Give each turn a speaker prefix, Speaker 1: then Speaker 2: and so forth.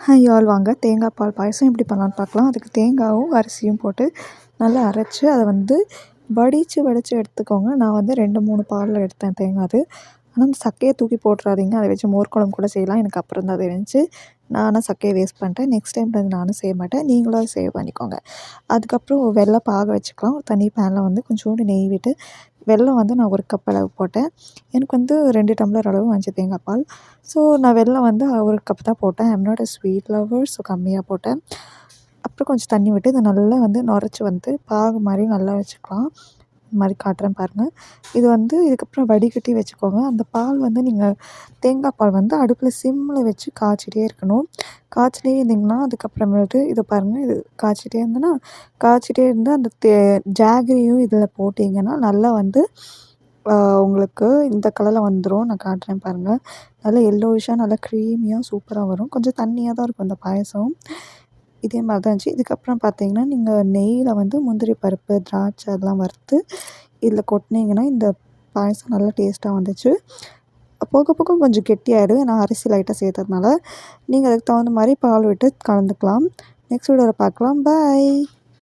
Speaker 1: Hi all, வாங்க தேங்காய் பால் பாயசம் எப்படி பண்ணலான்னு பார்க்கலாம். அதுக்கு தேங்காயும் அரிசியும் போட்டு நல்லா அரைச்சி அதை வடித்து எடுத்துக்கோங்க. நான் 2-3 பாலில் எடுத்தேன் தேங்காய். அது ஆனால் அந்த சக்கையை தூக்கி போட்டுறாதீங்க. அதை வச்சு மோர் குழம்பு கூட செய்யலாம். எனக்கு அப்புறம் தான் தெரிஞ்சுச்சு. நான் ஆனால் சக்கையை வேஸ்ட் பண்ணிட்டேன். நெக்ஸ்ட் டைம் நானும் செய்ய மாட்டேன். நீங்களும் அதை சேவ் பண்ணிக்கோங்க. அதுக்கப்புறம் வெல்லம் பாக வச்சுக்கலாம். ஒரு தனி பேனில் கொஞ்சோண்டு நெய் விட்டு வெல்லம் நான் 1 கப் அளவு போட்டேன். எனக்கு 2 டம்ளர் அளவு வந்துச்சு தேங்காய் பால். ஸோ நான் வெல்லம் 1 கப் தான் போட்டேன். I'm not a sweet lover. So கம்மியாக போட்டேன். அப்புறம் கொஞ்சம் தண்ணி விட்டு இதை நல்லா நுரைச்சி பாகு மாதிரி நல்லா வச்சுக்கலாம். இந்த மாதிரி காட்டுறேன் பாருங்கள். இது இதுக்கப்புறம் வடிகட்டி வச்சுக்கோங்க. அந்த பால் நீங்கள் தேங்காய் பால் அடுப்பில் சிம்மில் வச்சு காய்ச்சிட்டே இருக்கணும். காய்ச்சிட்டே இருந்திங்கன்னா அதுக்கப்புறமேட்டு இதை பாருங்கள், இது காய்ச்சிட்டே இருந்து அந்த ஜாகரியும் இதில் போட்டிங்கன்னா நல்லா உங்களுக்கு இந்த கலரில் வந்துடும். நான் காட்டுறேன் பாருங்கள். நல்லா எல்லோயிஷாக நல்லா க்ரீமியாக சூப்பராக வரும். கொஞ்சம் தண்ணியாக தான் இருக்கும் இந்த பாயசம். இதே மாதிரி தான் இருந்துச்சு. இதுக்கப்புறம் பார்த்தீங்கன்னா நீங்கள் நெய்யில் முந்திரி பருப்பு, திராட்சை அதெல்லாம் வறுத்து இதில் கொட்டினீங்கன்னா இந்த பாயசம் நல்லா டேஸ்ட்டாக வந்துச்சு. போக போக கொஞ்சம் கெட்டியாகிடும். நான் அரிசி லைட்டாக சேர்த்ததுனால நீங்கள் அதுக்கு தகுந்த மாதிரி பால் விட்டு கலந்துக்கலாம். நெக்ஸ்ட் வீடியோவில் பார்க்கலாம். பாய்.